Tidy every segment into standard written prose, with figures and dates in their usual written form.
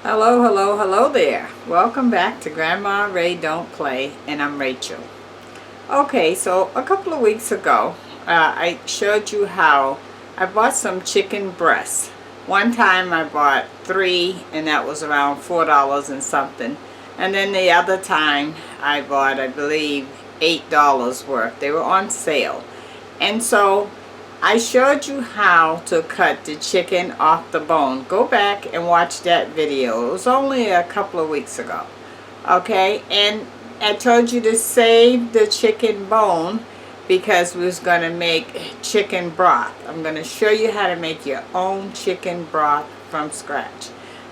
Hello, hello, hello there. Welcome back to Grandma Ray Don't Play, and I'm Rachel. Okay, so a couple of weeks ago, I showed you how I bought some chicken breasts. One time I bought 3, and that was around $4 and something. And then the other time I bought, I believe, $8 worth. They were on sale. And so I showed you how to cut the chicken off the bone. Go back and watch that video. It was only a couple of weeks ago. Okay, and I told you to save the chicken bone because we was going to make chicken broth. I'm going to show you how to make your own chicken broth from scratch.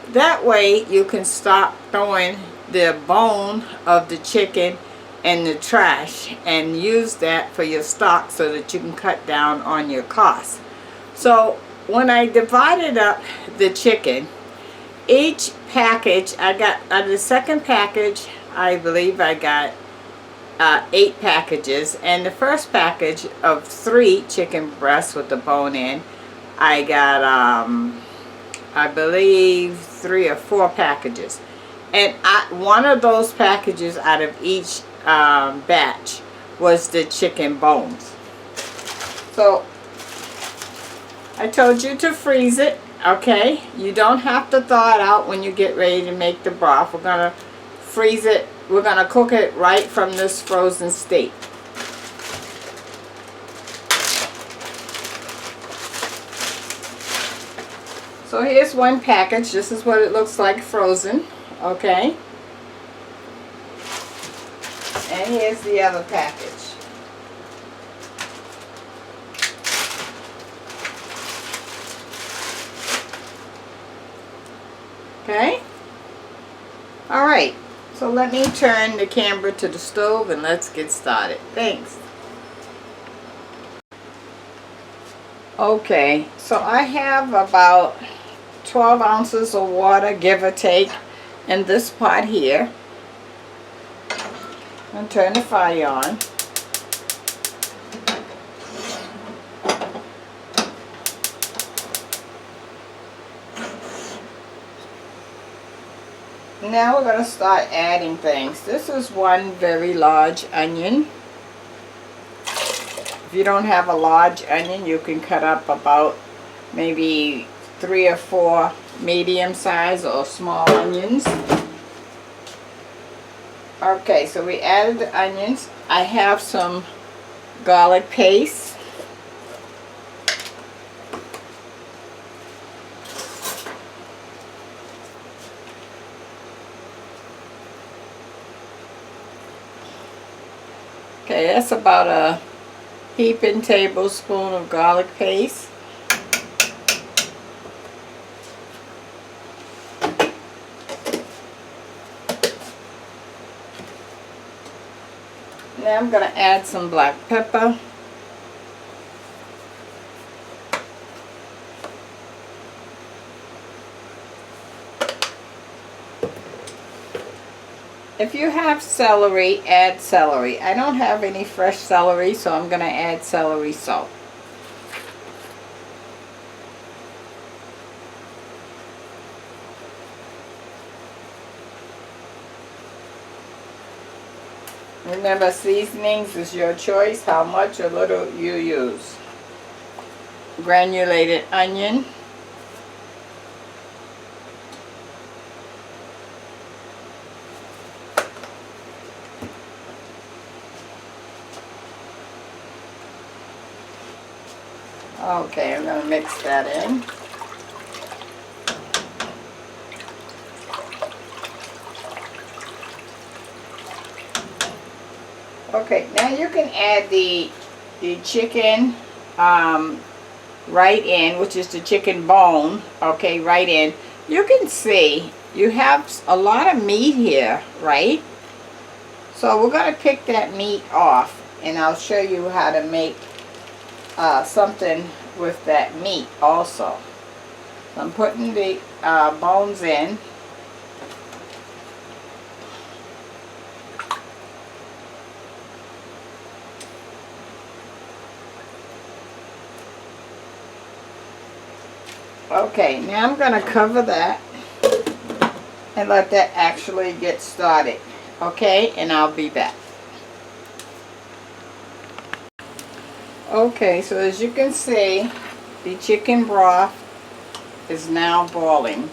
That way you can stop throwing the bone of the chicken and the trash and use that for your stock so that you can cut down on your costs. So when I divided up the chicken, each package, I got out of the second package, I believe I got 8 packages, and the first package of 3 chicken breasts with the bone in, I got I believe 3 or 4 packages, and one of those packages out of each batch was the chicken bones. So I told you to freeze it. Okay, you don't have to thaw it out when you get ready to make the broth. We're gonna freeze it. We're gonna cook it right from this frozen state. So here's one package. This is what it looks like frozen. Okay, and here's the other package. Okay? Alright, so let me turn the camera to the stove and let's get started. Thanks. Okay, so I have about 12 ounces of water, give or take, in this pot here. And turn the fire on. Now we're going to start adding things. This is one very large onion. If you don't have a large onion, you can cut up about maybe 3 or 4 medium size or small onions. Okay, so we added the onions. I have some garlic paste. Okay, that's about a heaping tablespoon of garlic paste. Now I'm going to add some black pepper. If you have celery, add celery. I don't have any fresh celery, so I'm going to add celery salt. Remember, seasonings is your choice, how much or little you use. Granulated onion. Okay, I'm going to mix that in. Okay, now you can add the chicken right in, which is the chicken bone, okay, right in. You can see you have a lot of meat here, right? So we're going to pick that meat off, and I'll show you how to make something with that meat also. So I'm putting the bones in. Okay, now I'm going to cover that. and let that actually get started. Okay, and I'll be back. Okay, so as you can see, the chicken broth is now boiling.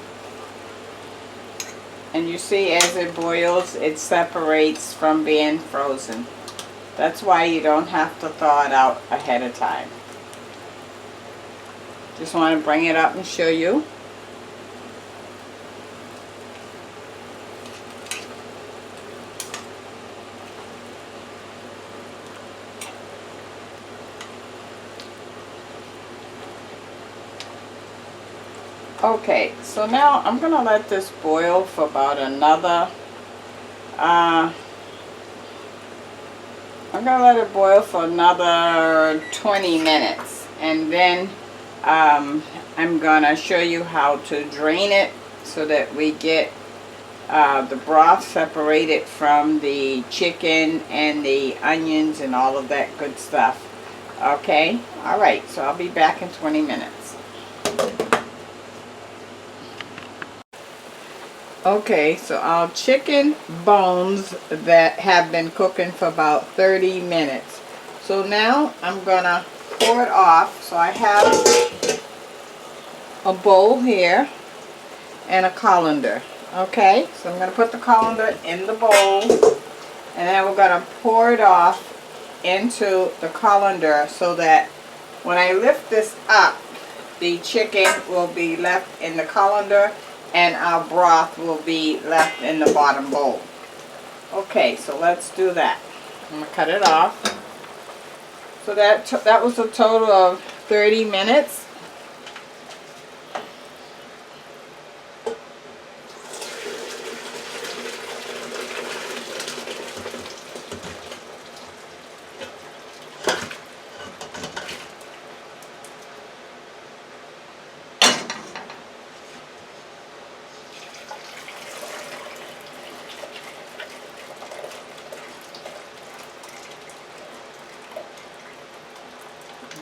And you see, as it boils, it separates from being frozen. That's why you don't have to thaw it out ahead of time. Just want to bring it up and show you. Okay, so now I'm going to let this boil for about another, I'm going to let it boil for another 20 minutes. And then I'm going to show you how to drain it so that we get the broth separated from the chicken and the onions and all of that good stuff. Okay, alright, so I'll be back in 20 minutes. Okay, so our chicken bones that have been cooking for about 30 minutes. So now I'm gonna pour it off. So I have a bowl here and a colander. Okay, so I'm gonna put the colander in the bowl, and then we're gonna pour it off into the colander so that when I lift this up, the chicken will be left in the colander and our broth will be left in the bottom bowl. Okay, so let's do that. I'm going to cut it off. So that was a total of 30 minutes.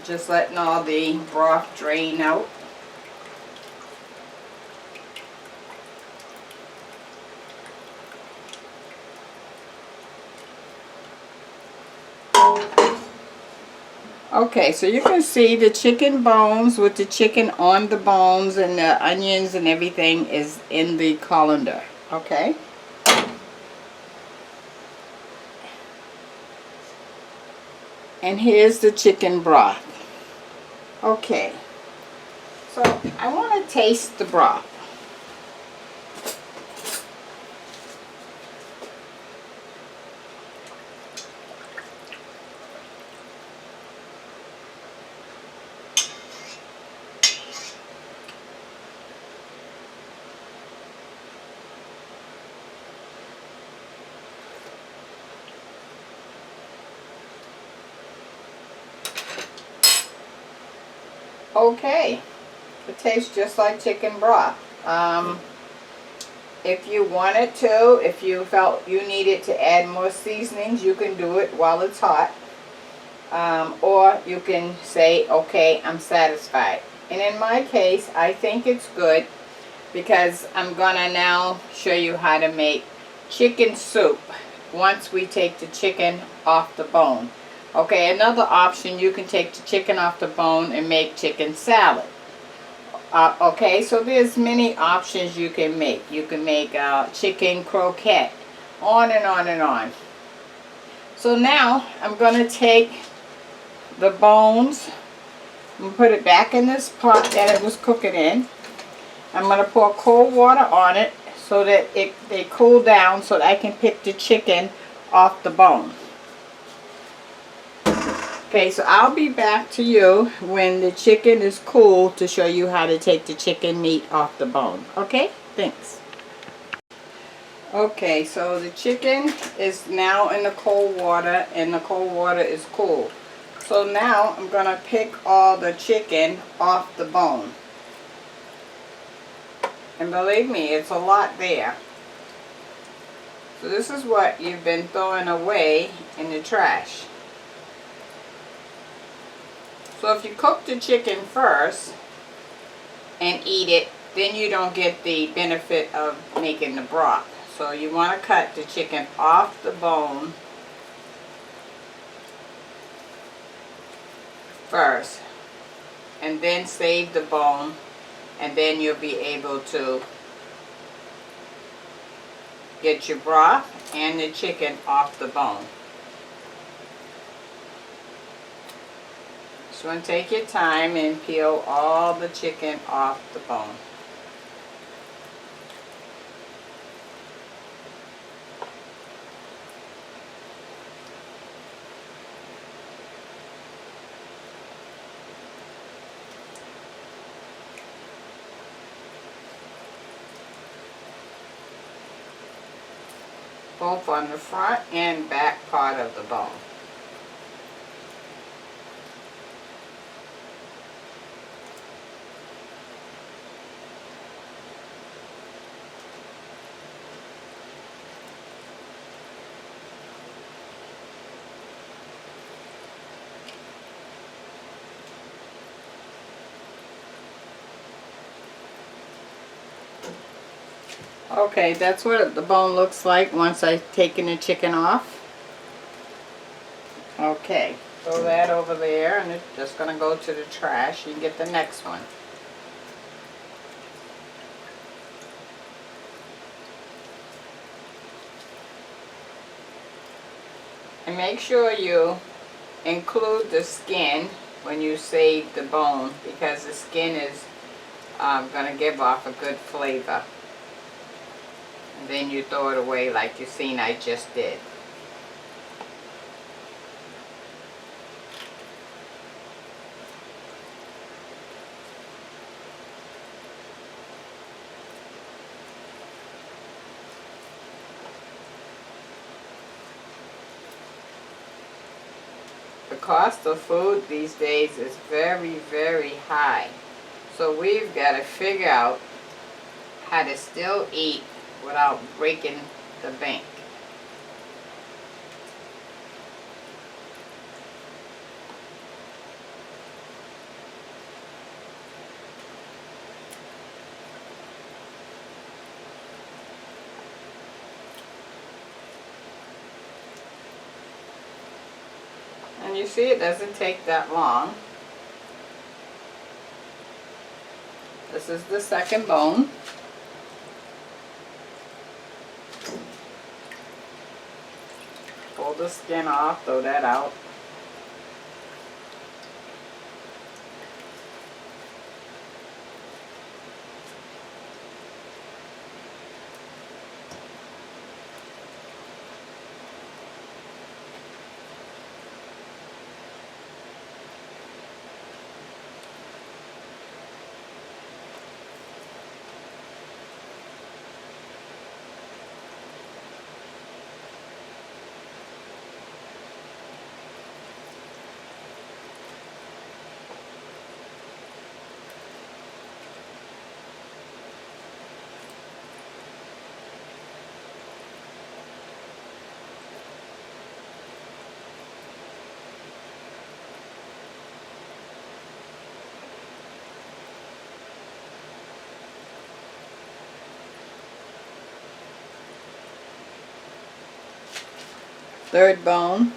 Just letting all the broth drain out. Okay, so you can see the chicken bones with the chicken on the bones and the onions and everything is in the colander. Okay. And here's the chicken broth. Okay, so I want to taste the broth. Okay, it tastes just like chicken broth. If you wanted to, if you felt you needed to add more seasonings, you can do it while it's hot. Or you can say, okay, I'm satisfied. And in my case, I think it's good because I'm gonna now show you how to make chicken soup once we take the chicken off the bone. Okay, another option, you can take the chicken off the bone and make chicken salad. Okay, so there's many options you can make. You can make chicken croquette, on and on and on. So now I'm going to take the bones and put it back in this pot that it was cooking in. I'm going to pour cold water on it so that they cool down so that I can pick the chicken off the bone. Okay, so I'll be back to you when the chicken is cool to show you how to take the chicken meat off the bone. Okay, thanks. Okay, so the chicken is now in the cold water and the cold water is cool. So now I'm going to pick all the chicken off the bone. And believe me, it's a lot there. So this is what you've been throwing away in the trash. So if you cook the chicken first and eat it then you don't get the benefit of making the broth. So you want to cut the chicken off the bone first, and then save the bone, and then you'll be able to get your broth and the chicken off the bone. Just want to take your time and peel all the chicken off the bone. Both on the front and back part of the bone. Okay, that's what the bone looks like once I've taken the chicken off. Okay, throw that over there, and it's just going to go to the trash. You can get the next one. And make sure you include the skin when you save the bone, because the skin is going to give off a good flavor. And then you throw it away like you seen I just did. The cost of food these days is very, very high. So we've got to figure out how to still eat without breaking the bank. And you see, it doesn't take that long. This is the second bone. Pull the skin off, throw that out. Third bone.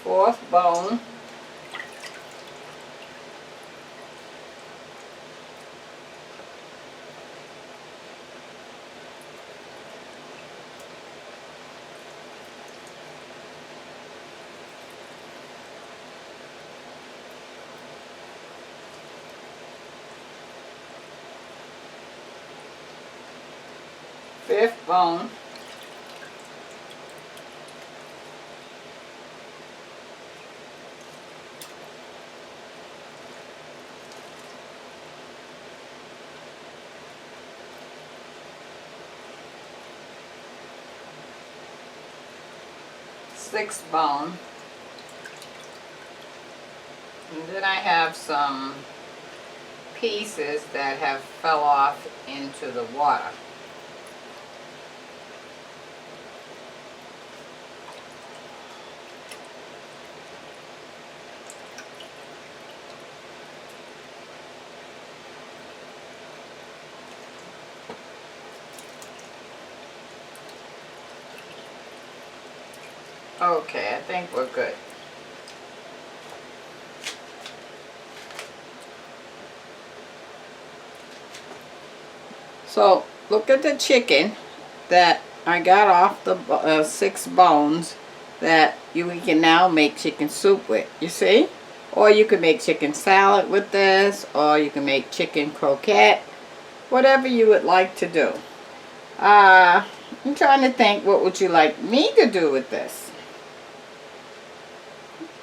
4th bone. Fifth bone. Sixth bone. And then I have some pieces that have fell off into the water. Okay, I think we're good. So look at the chicken that I got off the 6 bones that we can now make chicken soup with, you see? Or you can make chicken salad with this, or you can make chicken croquette, whatever you would like to do. I'm trying to think, what would you like me to do with this?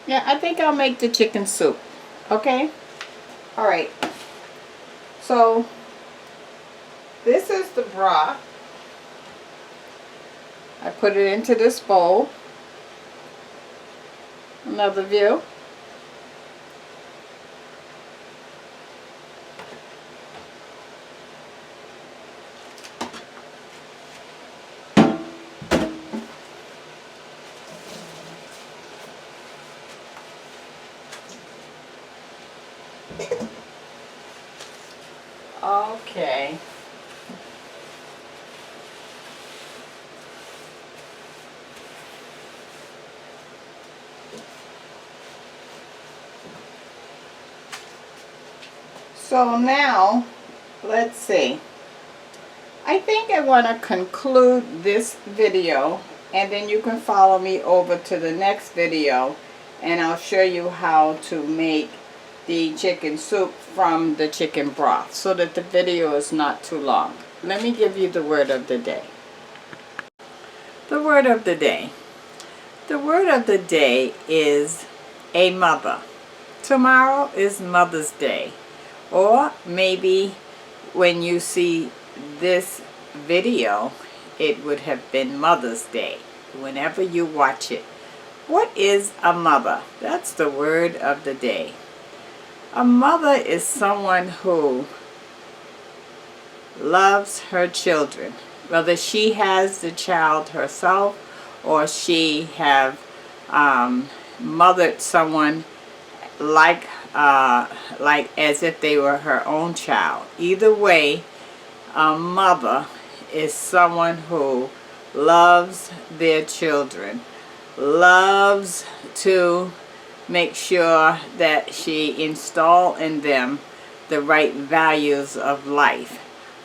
Yeah, I think I'll make the chicken soup. Okay? Alright. So, this is the broth. I put it into this bowl. Another view. Okay. So now, let's see. I think I want to conclude this video, and then you can follow me over to the next video, and I'll show you how to make the chicken soup from the chicken broth so that the video is not too long. Let me give you the word of the day. The word of the day. The word of the day is a mother. Tomorrow is Mother's Day. Or maybe when you see this video, it would have been Mother's Day. Whenever you watch it. What is a mother? That's the word of the day. A mother is someone who loves her children, whether she has the child herself or she have mothered someone like as if they were her own child. Either way, a mother is someone who loves their children, loves to make sure that she install in them the right values of life.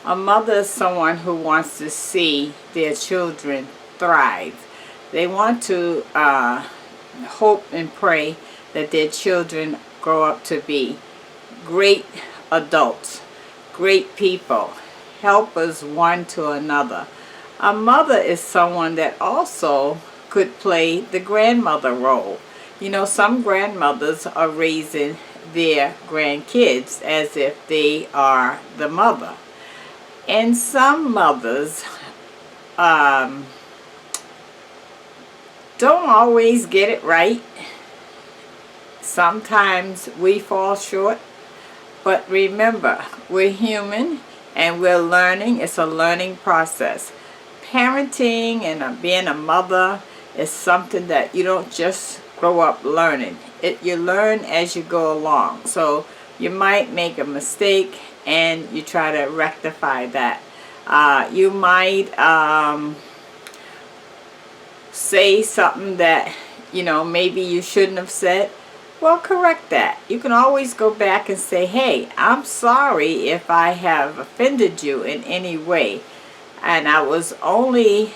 A mother is someone who wants to see their children thrive. They want to hope and pray that their children grow up to be great adults, great people, helpers one to another. A mother is someone that also could play the grandmother role. You know, some grandmothers are raising their grandkids as if they are the mother. And some mothers don't always get it right. Sometimes we fall short. But remember, we're human and we're learning. It's a learning process. Parenting and being a mother is something that you don't just grow up learning. You learn as you go along. So you might make a mistake and you try to rectify that. You might say something that you know, maybe you shouldn't have said, well, correct that. You can always go back and say, hey, I'm sorry if I have offended you in any way. And I was only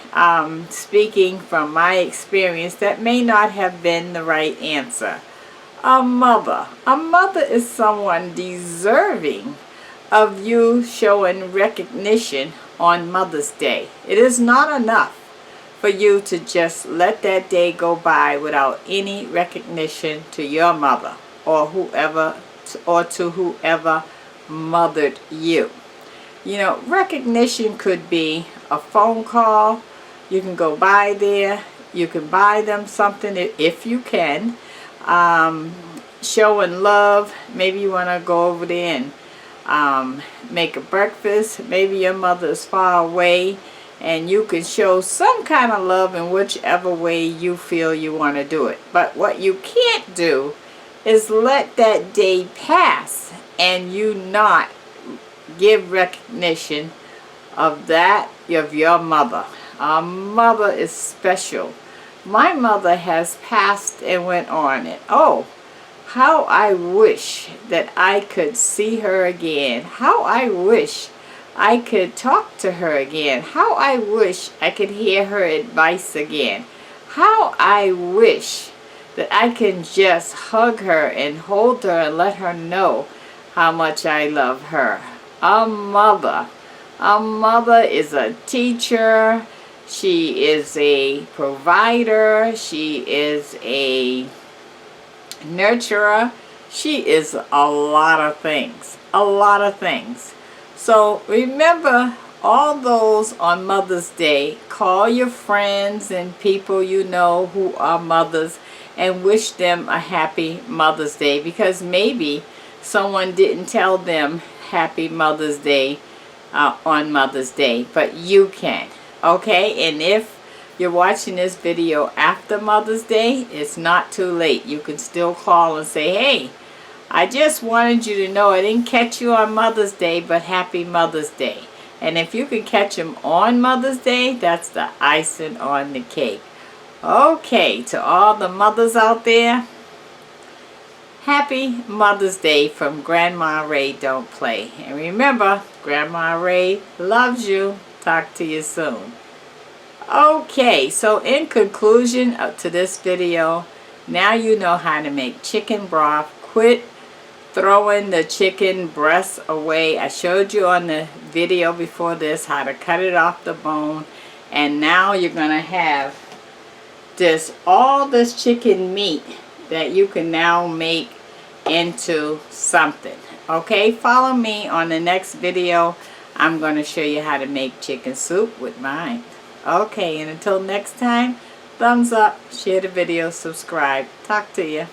speaking from my experience. That may not have been the right answer. A mother. A mother is someone deserving of you showing recognition on Mother's Day. It is not enough for you to just let that day go by without any recognition to your mother or whoever, or to whoever mothered you. You know, recognition could be a phone call. You can go by there. You can buy them something if you can. Showing love. Maybe you want to go over there and make a breakfast. Maybe your mother is far away, and you can show some kind of love in whichever way you feel you want to do it. But what you can't do is let that day pass and you not give recognition of that of your mother. Our mother is special. My mother has passed and went on, and oh, how I wish that I could see her again. How I wish I could talk to her again. How I wish I could hear her advice again. How I wish that I can just hug her and hold her and let her know how much I love her. A mother. A mother is a teacher. She is a provider. She is a nurturer. She is a lot of things. A lot of things. So remember all those on Mother's Day. Call your friends and people you know who are mothers and wish them a happy Mother's Day, because maybe someone didn't tell them happy Mother's Day on Mother's Day, but you can. Okay, and if you're watching this video after Mother's Day, it's not too late. You can still call and say, hey, I just wanted you to know I didn't catch you on Mother's Day, but happy Mother's Day. And if you can catch them on Mother's Day, that's the icing on the cake. Okay, to all the mothers out there, happy Mother's Day from Grandma Ray Don't Play. And remember, Grandma Ray loves you. Talk to you soon. Okay, so in conclusion to this video, now you know how to make chicken broth. Quit throwing the chicken breasts away. I showed you on the video before this how to cut it off the bone. And now you're going to have all this chicken meat that you can now make into something. Okay, follow me on the next video. I'm going to show you how to make chicken soup with mine. Okay, and until next time, thumbs up, share the video, subscribe. Talk to you.